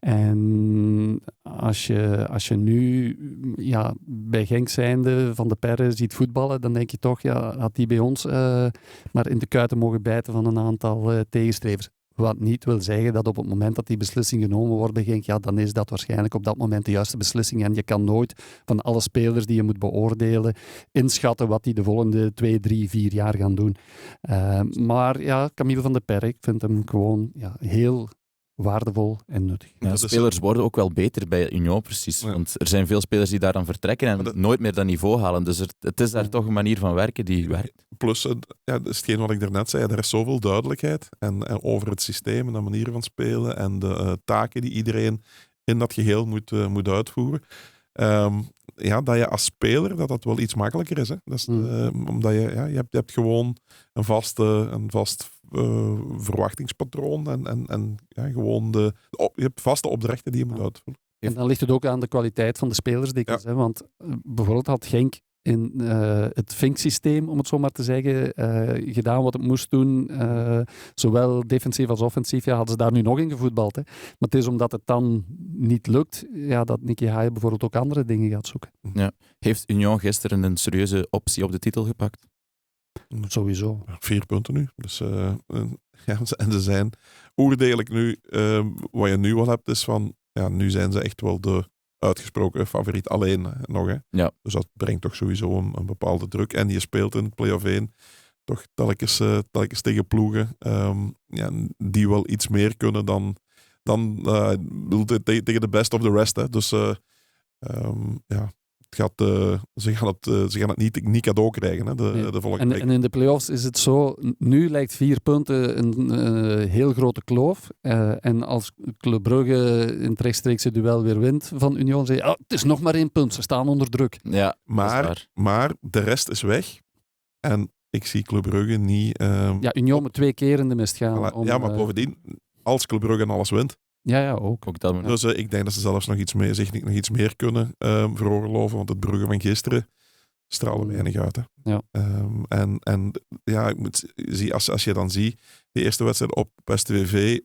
En als je nu bij Genk zijnde van de Perre ziet voetballen, dan denk je toch, had die bij ons maar in de kuiten mogen bijten van een aantal tegenstrevers. Wat niet wil zeggen dat op het moment dat die beslissing genomen wordt bij Genk, dan is dat waarschijnlijk op dat moment de juiste beslissing. En je kan nooit van alle spelers die je moet beoordelen inschatten wat die de volgende 2, 3, 4 jaar gaan doen. Maar ja, Camille van der Perre, ik vind hem gewoon heel waardevol en nuttig. Ja, spelers worden ook wel beter bij Union, precies. Ja. Want er zijn veel spelers die daar dan vertrekken en nooit meer dat niveau halen. Dus het is daar toch een manier van werken die werkt. Plus, dat is hetgeen wat ik daarnet zei, er is zoveel duidelijkheid en over het systeem en de manier van spelen en de taken die iedereen in dat geheel moet uitvoeren. Dat je als speler dat wel iets makkelijker is. Hè? Dat is omdat je hebt gewoon een vast verwachtingspatroon en gewoon je hebt vaste opdrachten die je moet uitvoeren. En dan ligt het ook aan de kwaliteit van de spelers dikwijls. Ja. Want bijvoorbeeld had Genk in het Vink-systeem, om het zo maar te zeggen, gedaan wat het moest doen. Zowel defensief als offensief. Ja, hadden ze daar nu nog in gevoetbald. Hè. Maar het is omdat het dan niet lukt, dat Nicky Haye bijvoorbeeld ook andere dingen gaat zoeken. Ja. Heeft Union gisteren een serieuze optie op de titel gepakt? Sowieso. 4 punten nu. Dus, en ze zijn oordelijk nu. Wat je nu al hebt is van, nu zijn ze echt wel de uitgesproken favoriet alleen nog. Hè. Ja. Dus dat brengt toch sowieso een bepaalde druk. En je speelt in play-off 1 toch telkens tegen ploegen die wel iets meer kunnen dan tegen de best of the rest. Hè. Dus ze gaan het niet cadeau krijgen, hè, de volgende week. En in de play-offs is het zo, nu lijkt 4 punten een heel grote kloof. En als Club Brugge in het rechtstreekse duel weer wint van Union, zeg je, het is nog maar 1 punt, ze staan onder druk. Ja, maar de rest is weg. En ik zie Club Brugge niet... Union moet 2 keer in de mist gaan. Maar bovendien, als Club Brugge alles wint, ja, ook dat. Dus ik denk dat ze zelfs nog iets meer kunnen veroorloven, want het Brugge van gisteren straalde weinig uit. Hè. Ja. Ik moet zien, als je dan ziet, de eerste wedstrijd op STVV,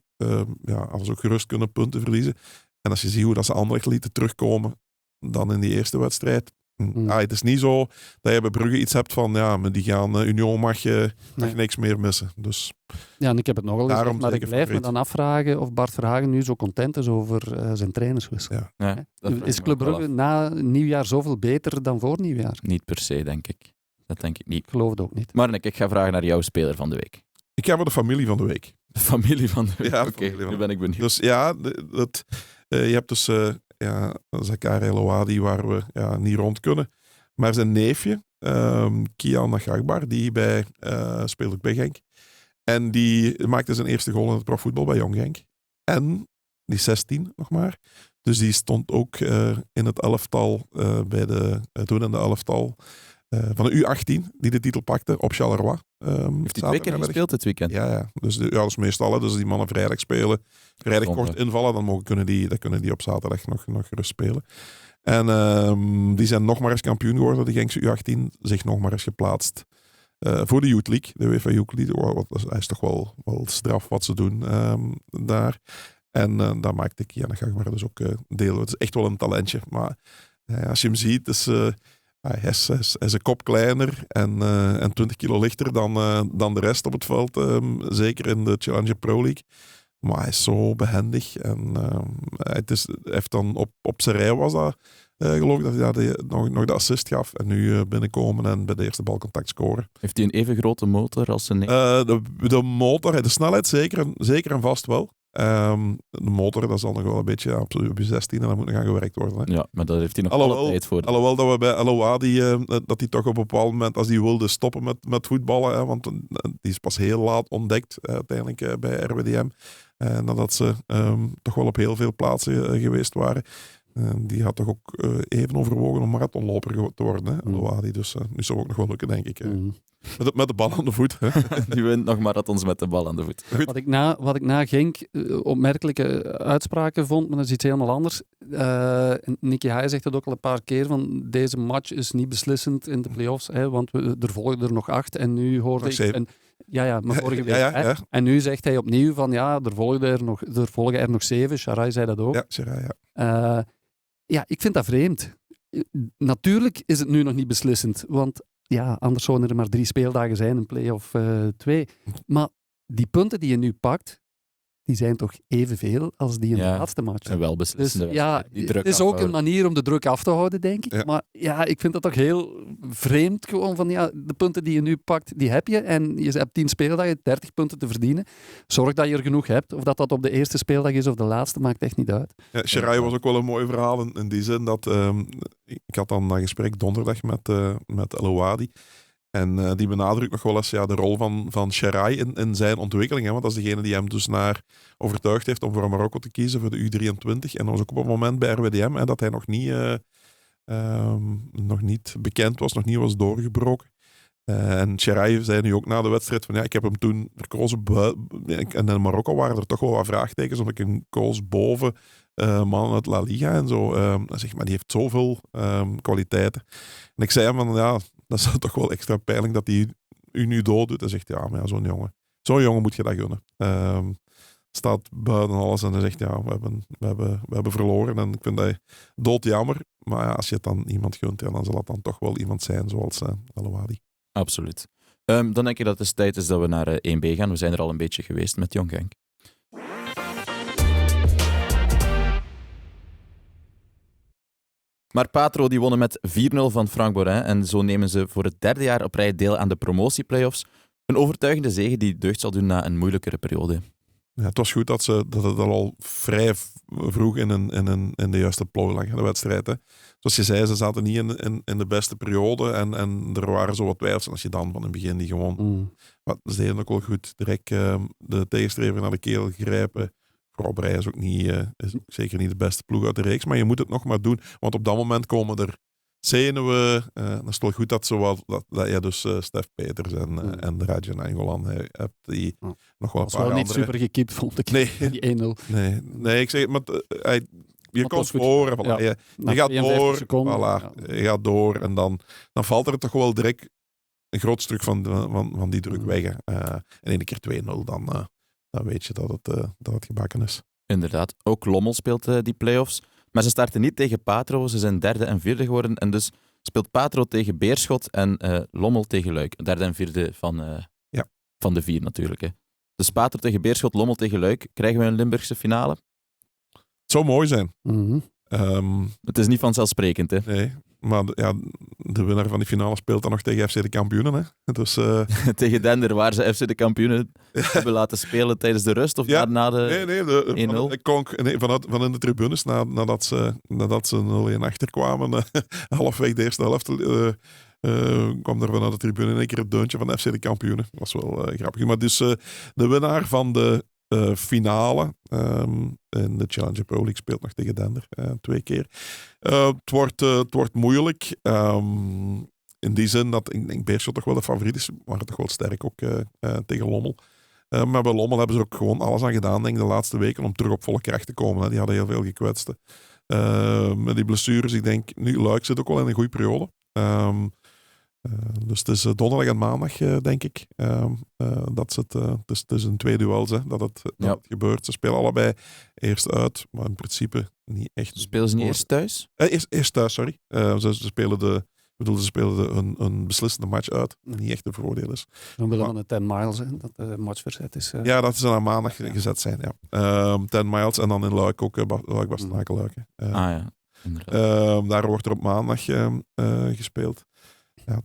hadden ze ook gerust kunnen punten verliezen. En als je ziet hoe dat ze Anderlecht lieten terugkomen, dan in die eerste wedstrijd, Het is niet zo dat je bij Brugge iets hebt van, met die gaan Union mag je niks meer missen. Dus Ja, en ik heb het nogal daarom gezegd, maar ik zeker blijf me favoriet. dan afvragen of Bart Verhagen nu zo content is over zijn trainerswissel. Ja. Ja, dat vraag Is ik me Club ook wel Brugge af. na nieuwjaar zoveel beter dan voor nieuwjaar? Niet per se, denk ik. Dat denk ik niet. Ik geloof het ook niet. Maar ik ga vragen naar jouw speler van de week. Ik ga voor de familie van de week. De familie van de week. Ja, de Oké, familie van nu de ben ik benieuwd. Dus ja, je hebt dus Zakaria El Ouadi waar we niet rond kunnen. Maar zijn neefje, Kian Nagagbar, die speelt ook bij Genk. En die maakte zijn eerste goal in het profvoetbal bij Jong Genk. En die is 16 nog maar. Dus die stond ook in het elftal, toen in de elftal van de U18, die de titel pakte op Charleroi. Heeft hij 2 keer gespeeld dit weekend? Ja. Dus dat is meestal. Dus die mannen vrijdag spelen, vrijdag Zondag. kort invallen, dan kunnen die op zaterdag nog gerust spelen. En die zijn nog maar eens kampioen geworden, de Genkse U18, zich nog maar eens geplaatst voor de Youth League, de UEFA Youth League. Dat is toch wel straf wat ze doen daar. En daar maakte Kian Gagbar dus ook deel. Het is echt wel een talentje. Maar als je hem ziet, hij is een kop kleiner en 20 kilo lichter dan de rest op het veld. Zeker in de Challenger Pro League. Maar hij is zo behendig. En hij heeft dan op zijn rij was dat, geloof ik, dat hij nog de assist gaf. En nu binnenkomen en bij de eerste balcontact scoren. Heeft hij een even grote motor als zijn neef? De motor, de snelheid zeker en vast wel. De motor, dat zal nog wel een beetje op je 16 en dat moet nog aan gewerkt worden. Hè. Ja, maar daar heeft hij nog Alhoewel- alle tijd voor. Alhoewel dat we bij LOA, dat hij toch op een bepaald moment, als hij wilde stoppen met voetballen, hè, want die is pas heel laat ontdekt uiteindelijk bij RWDM, nadat ze toch wel op heel veel plaatsen geweest waren. Die had toch ook even overwogen om marathonloper te worden, hè, LOA. Dus nu zou ook nog wel lukken, denk ik. Met de bal aan de voet. Hè. Die wint nog marathons met de bal aan de voet. Wat ik na Genk opmerkelijke uitspraken vond, maar dat is iets helemaal anders. Nicky Haij zegt het ook al een paar keer, van deze match is niet beslissend in de play-offs, hè, want er volgen er nog 8 en nu hoorde Nog ik... 7. Maar vorige week. Ja. Hè? En nu zegt hij opnieuw van er volgen er nog 7. Sharai zei dat ook. Ja, Gerard, ja. Ik vind dat vreemd. Natuurlijk is het nu nog niet beslissend, want anders zouden er maar 3 speeldagen zijn, een play-off 2. Maar die punten die je nu pakt, die zijn toch evenveel als die in de laatste match. En wel Dus beslissende die druk het is ook een afhouden. manier om de druk af te houden, denk ik. Ja. Maar ik vind dat toch heel vreemd gewoon van, de punten die je nu pakt, die heb je. En je hebt 10 speeldagen, 30 punten te verdienen. Zorg dat je er genoeg hebt. Of dat op de eerste speeldag is of de laatste, maakt echt niet uit. Ja, Sharai was ook wel een mooi verhaal in die zin dat ik had dan een gesprek donderdag met El Ouadi. En die benadrukt nog wel eens de rol van Sharai in zijn ontwikkeling. Hè, want dat is degene die hem dus overtuigd heeft om voor Marokko te kiezen voor de U23. En dat was ook op het moment bij RWDM dat hij nog niet bekend was, nog niet was doorgebroken. En Sharai zei nu ook na de wedstrijd van ik heb hem toen verkozen. En in Marokko waren er toch wel wat vraagtekens, omdat ik hem koos boven mannen uit La Liga en zo. Zeg maar, die heeft zoveel kwaliteiten. En ik zei hem van dat is toch wel extra pijnlijk dat hij u nu dood doet. Hij zegt maar zo'n jongen moet je dat gunnen. Staat buiten alles en hij zegt we hebben verloren en ik vind dat doodjammer. Maar als je het dan iemand gunt, dan zal het dan toch wel iemand zijn zoals El Ouadi. Absoluut. Dan denk ik dat het tijd is dat we naar 1B gaan. We zijn er al een beetje geweest met Jong Genk. Maar Patro die wonnen met 4-0 van Frank Borin en zo nemen ze voor het 3e jaar op rij deel aan de promotieplayoffs. Een overtuigende zege die deugd zal doen na een moeilijkere periode. Ja, het was goed dat het al vrij vroeg in de juiste plooi lag, de wedstrijd. Hè. Zoals je zei, ze zaten niet in de beste periode en er waren zo wat twijfels. En als je dan van het begin die gewoon... Maar ze deden ook wel goed. Direct de tegenstrever naar de keel grijpen. Vooral is ook is zeker niet de beste ploeg uit de reeks, maar je moet het nog maar doen. Want op dat moment komen er zenuwen. Dan is het wel goed dat je dus Stef Peters en Rajan Nainggolan hebt die nog wel een Dat was paar wel niet andere... super gekiept, vond ik. Nee. Die 1-0. Nee, ik zeg maar je komt goed. voor, voilà, Ja. je Na gaat 52 door, seconden, je gaat door en dan valt er toch wel direct een groot stuk van die druk weg. En één keer 2-0, dan weet je dat het gebakken is. Inderdaad. Ook Lommel speelt die play-offs. Maar ze starten niet tegen Patro. Ze zijn 3e en 4e geworden. En dus speelt Patro tegen Beerschot en Lommel tegen Luik. Derde en vierde van de 4 natuurlijk. Hè. Dus Patro tegen Beerschot, Lommel tegen Luik. Krijgen we een Limburgse finale? Het zou mooi zijn. Mhm. Het is niet vanzelfsprekend, hè? Nee, maar de winnaar van die finale speelt dan nog tegen FC de kampioenen. Hè? Dus, Tegen Dender, waar ze FC de kampioenen hebben laten spelen tijdens de rust of na de 1-0? Ik klonk van in de tribunes nadat ze 0-1 achterkwamen. Halfweg de eerste helft kwam er vanuit de tribune in één keer het deuntje van FC de kampioenen. Dat was wel grappig. Maar dus de winnaar van de finale in de Challenger Pro League speelt nog tegen Dender 2 keer. Het wordt moeilijk. In die zin dat ik denk Beerschot toch wel de favoriet is. Maar toch wel sterk ook tegen Lommel. Maar bij Lommel hebben ze ook gewoon alles aan gedaan, denk ik, de laatste weken om terug op volle kracht te komen. Hè. Die hadden heel veel gekwetsten. Met die blessures, ik denk, nu Luik zit ook wel in een goede periode. Dus het is donderdag en maandag, denk ik. Het is een 2 duels dat het gebeurt. Ze spelen allebei eerst uit, maar in principe niet echt. Spelen ze niet eerst thuis? Eerst thuis, sorry. Ze spelen een beslissende match uit. Niet echt de voordeel is. Omwille van de 10 miles, hè, dat de match verzet is. Ja, dat ze aan maandag gezet zijn. Ja. 10 miles en dan in Luik ook. Luik was Luik. Ja, inderdaad. Daar wordt er op maandag gespeeld. Ja,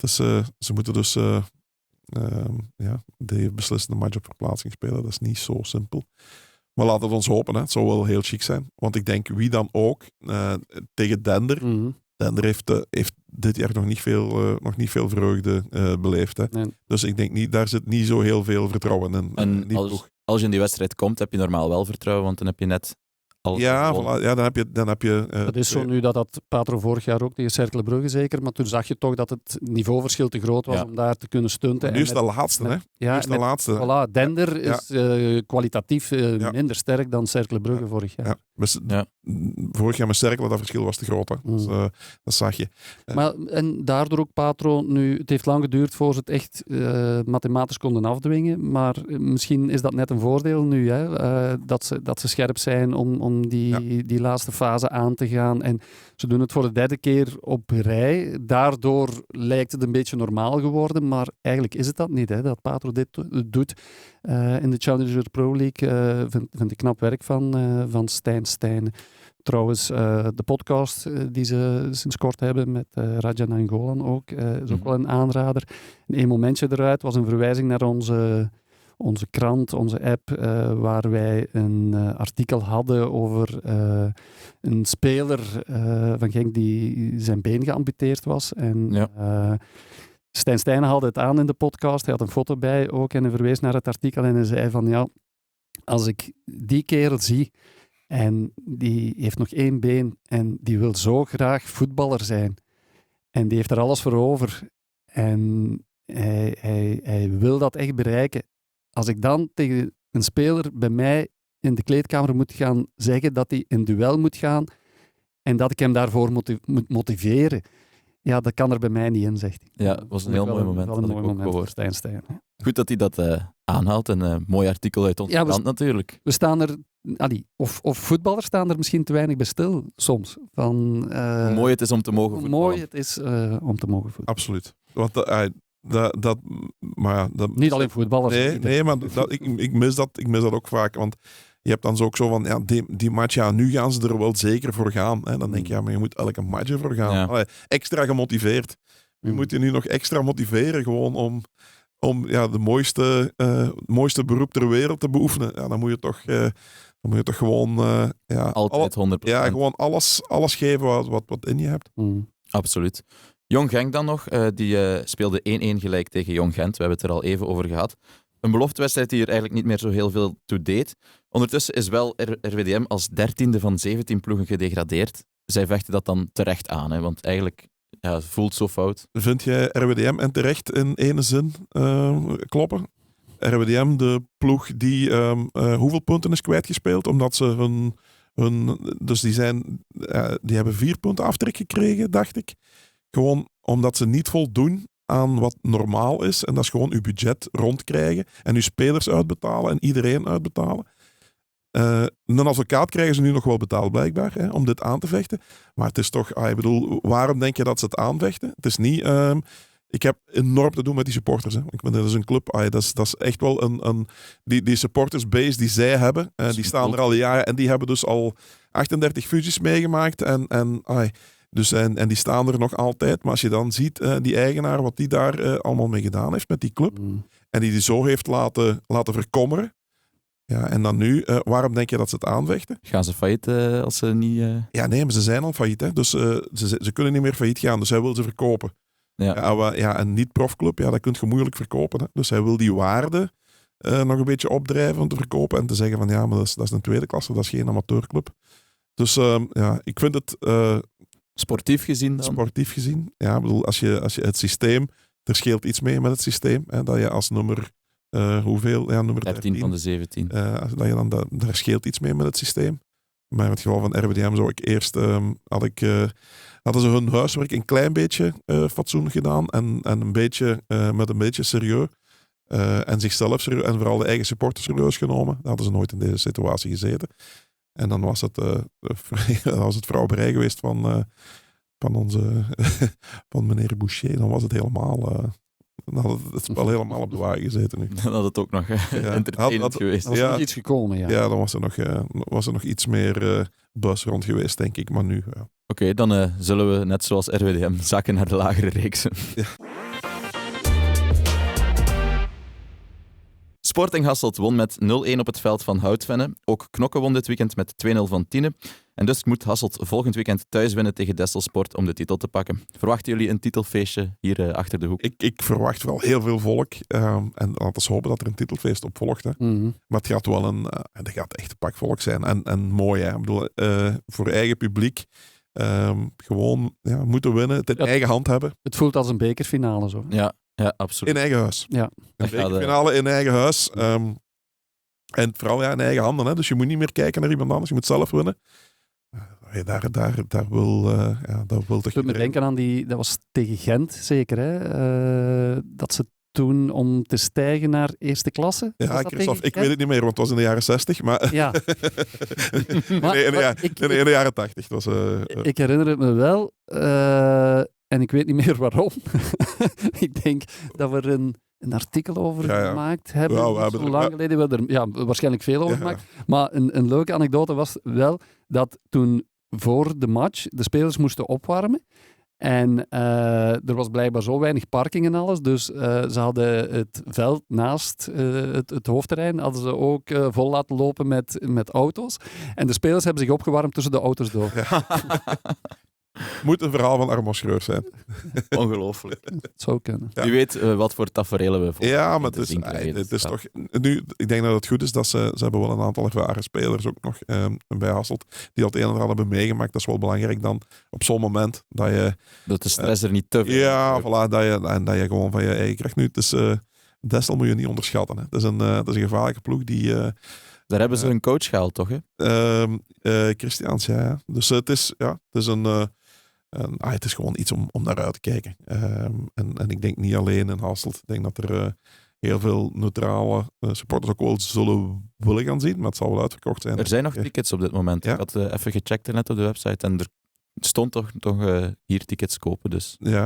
ze moeten dus de beslissende match op verplaatsing spelen. Dat is niet zo simpel. Maar laten we ons hopen. Hè. Het zou wel heel chic zijn. Want ik denk wie dan ook tegen Dender. Mhm. Dender heeft dit jaar nog niet veel vreugde beleefd. Hè. Nee. Dus ik denk niet, daar zit niet zo heel veel vertrouwen in. En als je in die wedstrijd komt, heb je normaal wel vertrouwen, want dan heb je net alles gewonnen. Ja, dan heb je Het is zo nu dat Patro vorig jaar ook tegen Cercle Brugge zeker, maar toen zag je toch dat het niveauverschil te groot was om daar te kunnen stunten. Nu is het de laatste, hè? Ja, nu is de laatste. Voilà, Dender is kwalitatief minder sterk dan Cercle Brugge vorig jaar. Vorig jaar met Cercle, dat verschil was te groot. Hè? Dus, dat zag je. Maar, en daardoor ook Patro nu, het heeft lang geduurd voor ze het echt mathematisch konden afdwingen, maar misschien is dat net een voordeel nu, hè? Dat ze scherp zijn om die laatste fase aan te gaan. En ze doen het voor de 3e keer op rij. Daardoor lijkt het een beetje normaal geworden, maar eigenlijk is het dat niet, hè? Dat Patro dit doet in de Challenger Pro League. Vind ik knap werk van Stijn. Trouwens, de podcast die ze sinds kort hebben met Raja Nangolan ook, is ook wel een aanrader. Een momentje eruit was een verwijzing naar onze krant, onze app, waar wij een artikel hadden over een speler van Genk die zijn been geamputeerd was. En Stijn haalde het aan in de podcast. Hij had een foto bij ook en hij verwees naar het artikel en hij zei van ja, als ik die kerel zie en die heeft nog 1 been en die wil zo graag voetballer zijn en die heeft er alles voor over en hij wil dat echt bereiken. Als ik dan tegen een speler bij mij in de kleedkamer moet gaan zeggen dat hij in duel moet gaan en dat ik hem daarvoor moet motiveren, ja, dat kan er bij mij niet in, zegt hij. Ja, dat was een heel mooi moment. Wel een mooi moment voor Stijn. Goed dat hij dat aanhaalt. Een mooi artikel uit onze krant natuurlijk. We staan er, of voetballers staan er misschien te weinig bij stil soms. Hoe mooi het is om te mogen voetballen. Mooi het is om te mogen voetballen. Absoluut. Want niet alleen voetballers. Nee, maar ik mis dat ook vaak. Want je hebt dan ook zo van, ja, die match, ja, nu gaan ze er wel zeker voor gaan. Hè. Dan denk je, ja, maar je moet elke match ervoor gaan. Ja. Allee, extra gemotiveerd. Je moet je nu nog extra motiveren gewoon om de mooiste beroep ter wereld te beoefenen. Ja, dan moet je toch gewoon... Altijd 100%. Ja, gewoon alles geven wat in je hebt. Absoluut. Jong Genk dan nog. Die speelde 1-1 gelijk tegen Jong Gent. We hebben het er al even over gehad. Een beloftewedstrijd die er eigenlijk niet meer zo heel veel toe deed. Ondertussen is wel RWDM als 13e van 17 ploegen gedegradeerd. Zij vechten dat dan terecht aan, hè, want eigenlijk het voelt zo fout. Vind jij RWDM en terecht in ene zin kloppen? RWDM, de ploeg die hoeveel punten is kwijtgespeeld? Omdat ze dus die hebben 4 punten aftrek gekregen, dacht ik. Gewoon omdat ze niet voldoen aan wat normaal is. En dat is gewoon uw budget rondkrijgen. En uw spelers uitbetalen en iedereen uitbetalen. een advocaat krijgen ze nu nog wel betaald blijkbaar, hè, om dit aan te vechten. Maar het is toch, ik bedoel, waarom denk je dat ze het aanvechten? Het is niet... ik heb enorm te doen met die supporters. Hè. Ik ben, dat is een club, dat is echt wel die supportersbase die zij hebben. Die staan er al jaren en die hebben dus al 38 fusies meegemaakt. En die staan er nog altijd. Maar als je dan ziet, die eigenaar, wat die daar allemaal mee gedaan heeft met die club. En die zo heeft laten verkommeren. Ja, en dan nu, waarom denk je dat ze het aanvechten? Gaan ze failliet als ze niet... Ja, nee, maar ze zijn al failliet. Hè. Dus ze kunnen niet meer failliet gaan. Dus hij wil ze verkopen. Ja, een niet-profclub, dat kun je moeilijk verkopen. Hè. Dus hij wil die waarde nog een beetje opdrijven om te verkopen. En te zeggen van, ja, maar dat is een tweede klasse. Dat is geen amateurclub. Dus ik vind het... sportief gezien dan? Sportief gezien. Ja, ik bedoel, als je het systeem... Er scheelt iets mee met het systeem. Hè, dat je als nummer... hoeveel? Ja, nummer 13 van de 17. Dat je dan, daar scheelt iets mee met het systeem. Maar in het geval van RWDM zou ik eerst... hadden ze hun huiswerk een klein beetje fatsoenlijk gedaan. En een beetje, met een beetje serieus. En zichzelf serieus. En vooral de eigen supporters serieus genomen. Dan hadden ze nooit in deze situatie gezeten. En dan was het vrouwberij geweest van meneer Boucher. Dan was het helemaal... Dan had het spel helemaal op de wagen gezeten nu. Dan had het ook nog entertainend geweest. Dan was er nog iets gekomen, ja. Ja, dan was er nog iets meer buzz rond geweest, denk ik. Maar nu, ja. Oké, dan zullen we, net zoals RWDM, zakken naar de lagere reeksen. Ja. Sporting Hasselt won met 0-1 op het veld van Houtvenne. Ook Knokke won dit weekend met 2-0 van Tiene. En dus moet Hasselt volgend weekend thuis winnen tegen Desselsport om de titel te pakken. Verwachten jullie een titelfeestje hier achter de hoek? Ik verwacht wel heel veel volk. En laten we hopen dat er een titelfeest op volgt. Hè. Mm-hmm. Maar het gaat wel het gaat echt een pak volk zijn. En mooi, hè. Ik bedoel, voor eigen publiek. Gewoon moeten winnen. Het in eigen hand hebben. Het voelt als een bekerfinale zo. Ja, absoluut. In eigen huis. Ja. Een bekerfinale in eigen huis. En vooral in eigen handen. Hè. Dus je moet niet meer kijken naar iemand anders. Je moet zelf winnen. Daar wil toch Ik me denken aan dat was tegen Gent zeker, hè? Dat ze toen om te stijgen naar eerste klasse. Ja, Christophe, ik weet het niet meer, want het was in de jaren 60, maar... Ja. in de jaren 80. Het was, ik herinner het me wel, en ik weet niet meer waarom. Ik denk dat we er een artikel over gemaakt hebben. Ja, we hebben zo lang geleden. We hebben er waarschijnlijk veel over gemaakt. Maar een leuke anekdote was wel dat toen voor de match de spelers moesten opwarmen. En er was blijkbaar zo weinig parking en alles. Dus ze hadden het veld naast het hoofdterrein hadden ze ook vol laten lopen met auto's. En de spelers hebben zich opgewarmd tussen de auto's door. Ja. Moet een verhaal van Armo Schreurs zijn. Ongelooflijk. Het zou kunnen. Ja. Wie weet wat voor taferelen we voor. Ja, maar het is toch... Nu, ik denk dat het goed is dat ze hebben wel een aantal ervaren spelers ook nog bij Hasselt die al het een en ander hebben meegemaakt. Dat is wel belangrijk dan op zo'n moment dat je... Dat de stress er niet te veel ja, voilà, dat je gewoon van je eigen krijgt. Nu, het is... Dessel moet je niet onderschatten. Hè. Het is een gevaarlijke ploeg die... Daar hebben ze een coach gehaald, toch? Hè? Christiaans, ja. Dus het is het is gewoon iets om naar uit te kijken. En ik denk niet alleen in Hasselt. Ik denk dat er heel veel neutrale supporters ook wel zullen willen gaan zien, maar het zal wel uitverkocht zijn. Er zijn nog tickets op dit moment. Ja? Ik had even gecheckt net op de website en er stond toch hier tickets kopen. Dus. Ja,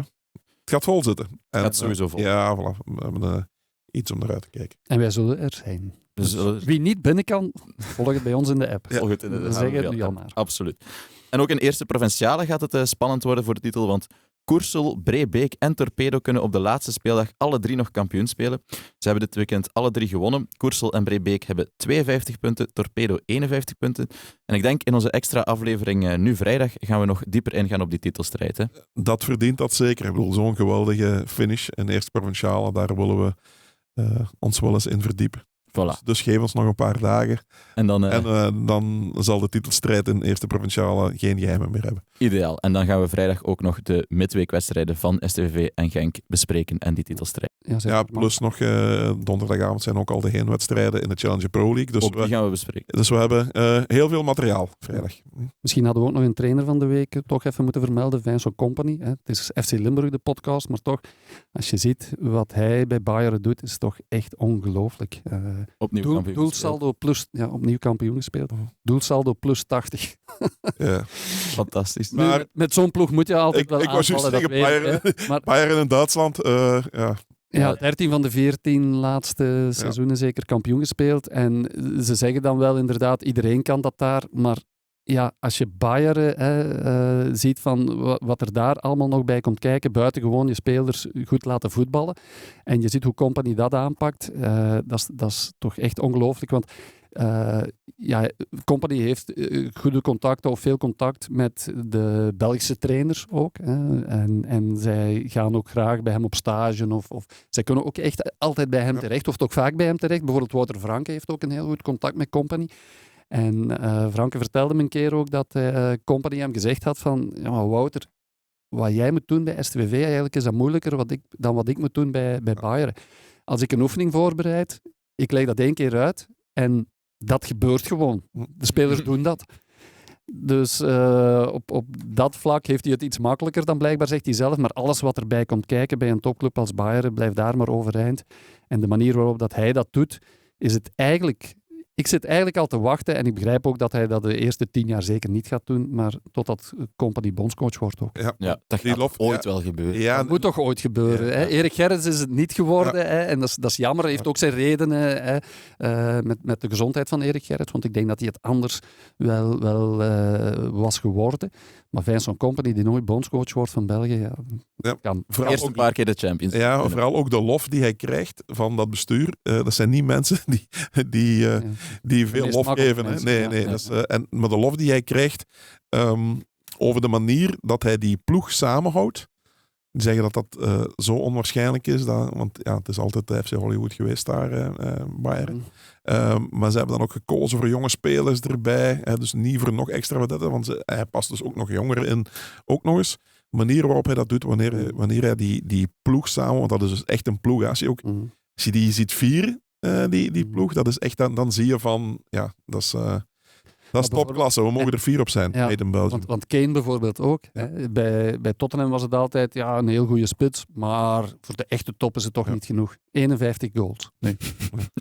het gaat vol zitten. Het gaat sowieso vol. Ja, voilà. We hebben iets om naar uit te kijken. En wij zullen er zijn. Dus wie niet binnen kan, volg het bij ons in de app. Ja. Volg het in de zeg het nu al maar. Absoluut. En ook in eerste provinciale gaat het spannend worden voor de titel, want Koersel, Breebeek en Torpedo kunnen op de laatste speeldag alle drie nog kampioen spelen. Ze hebben dit weekend alle drie gewonnen. Koersel en Breebeek hebben 52 punten, Torpedo 51 punten. En ik denk in onze extra aflevering nu vrijdag gaan we nog dieper ingaan op die titelstrijd. Hè? Dat verdient dat zeker. Ik bedoel, zo'n geweldige finish in eerste provinciale, daar willen we ons wel eens in verdiepen. Voilà. Dus geef ons nog een paar dagen. En dan zal de titelstrijd in eerste provinciale geen geheimen meer hebben. Ideaal. En dan gaan we vrijdag ook nog de midweekwedstrijden van STVV en Genk bespreken en die titelstrijd. Ja, zeg Ja, maar. plus nog donderdagavond zijn ook al de heenwedstrijden in de Challenger Pro League. Dus Ook die gaan we bespreken. we hebben heel veel materiaal vrijdag. Misschien hadden we ook nog een trainer van de week toch even moeten vermelden, Vincent Kompany. Hè. Het is FC Limburg, de podcast, maar toch, als je ziet wat hij bij Bayern doet, is het toch echt ongelooflijk. Opnieuw kampioen gespeeld. Doelsaldo plus, ja, opnieuw kampioen gespeeld. Doelsaldo plus 80. Ja. Fantastisch. Maar- Nu, met zo'n ploeg moet je altijd Ik wel was juist aanvallen, dat tegen weet ik, Bayern. hè. Maar Bayern in Duitsland, ja. ja, 13 van de 14 laatste seizoenen zeker kampioen gespeeld. En ze zeggen dan wel inderdaad, iedereen kan dat daar. Maar ja, als je Bayern ziet van wat er daar allemaal nog bij komt kijken, buiten gewoon je spelers goed laten voetballen. En je ziet hoe Kompany dat aanpakt, dat is toch echt ongelooflijk. Want ja, Kompany heeft goede contacten of veel contact met de Belgische trainers ook. Hè. En zij gaan ook graag bij hem op stage of zij kunnen ook echt altijd bij hem terecht, of ook vaak bij hem terecht. Bijvoorbeeld Wouter Franke heeft ook een heel goed contact met Kompany. En Franke vertelde me een keer ook dat Kompany hem gezegd had van, ja maar Wouter, wat jij moet doen bij STVV, eigenlijk is dat moeilijker dan wat ik moet doen bij Bayern. Als ik een oefening voorbereid, ik leg dat 1 keer uit en dat gebeurt gewoon. De spelers doen dat. Dus op dat vlak heeft hij het iets makkelijker dan blijkbaar, zegt hij zelf. Maar alles wat erbij komt kijken bij een topclub als Bayern, blijft daar maar overeind. En de manier waarop dat hij dat doet, is het eigenlijk... Ik zit eigenlijk al te wachten en ik begrijp ook dat hij dat de eerste 10 jaar zeker niet gaat doen, maar totdat Kompany bondscoach wordt ook. Ja, dat Die gaat lof- ooit ja. wel gebeuren. Ja, Dat moet toch ooit gebeuren. Ja. Hè? Erik Gerrits is het niet geworden hè? En dat is jammer. Hij heeft ook zijn redenen hè? Met de gezondheid van Erik Gerrits, want ik denk dat hij het anders wel was geworden. Maar Vincent Kompany, die nooit bondscoach wordt van België, Ja. kan. vooral Eerst een paar keer de Champions. Ja, vooral ook de lof die hij krijgt van dat bestuur. Dat zijn niet mensen die veel meest lof makkelijke geven. Hè. mensen, Nee, ja. nee. Ja. Dat is, maar de lof die hij krijgt over de manier dat hij die ploeg samenhoudt. Die zeggen dat dat zo onwaarschijnlijk is. Want ja, het is altijd de FC Hollywood geweest daar, Bayern. Maar ze hebben dan ook gekozen voor jonge spelers erbij. Dus niet voor nog extra vedetten, want hij past dus ook nog jongeren in. Ook nog eens. De manier waarop hij dat doet, wanneer hij die ploeg samen... Want dat is dus echt een ploeg. Hè. Als je die ziet vieren, die ploeg, dat is echt... Dan zie je van... Ja, dat is topklasse. We mogen er 4 op zijn. Ja, in Belgium. Want Kane bijvoorbeeld ook. Hè. Bij Tottenham was het altijd een heel goede spits, maar voor de echte top is het toch niet genoeg. 51 goals. Nee.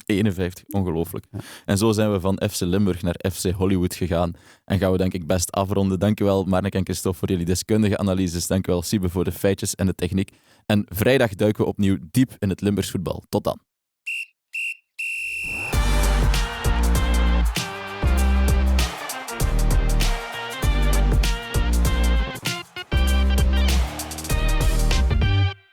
51, ongelooflijk. Ja. En zo zijn we van FC Limburg naar FC Hollywood gegaan. En gaan we denk ik best afronden. Dankjewel Marnik en Christophe voor jullie deskundige analyses. Dankjewel Siebe voor de feitjes en de techniek. En vrijdag duiken we opnieuw diep in het Limburgs voetbal. Tot dan.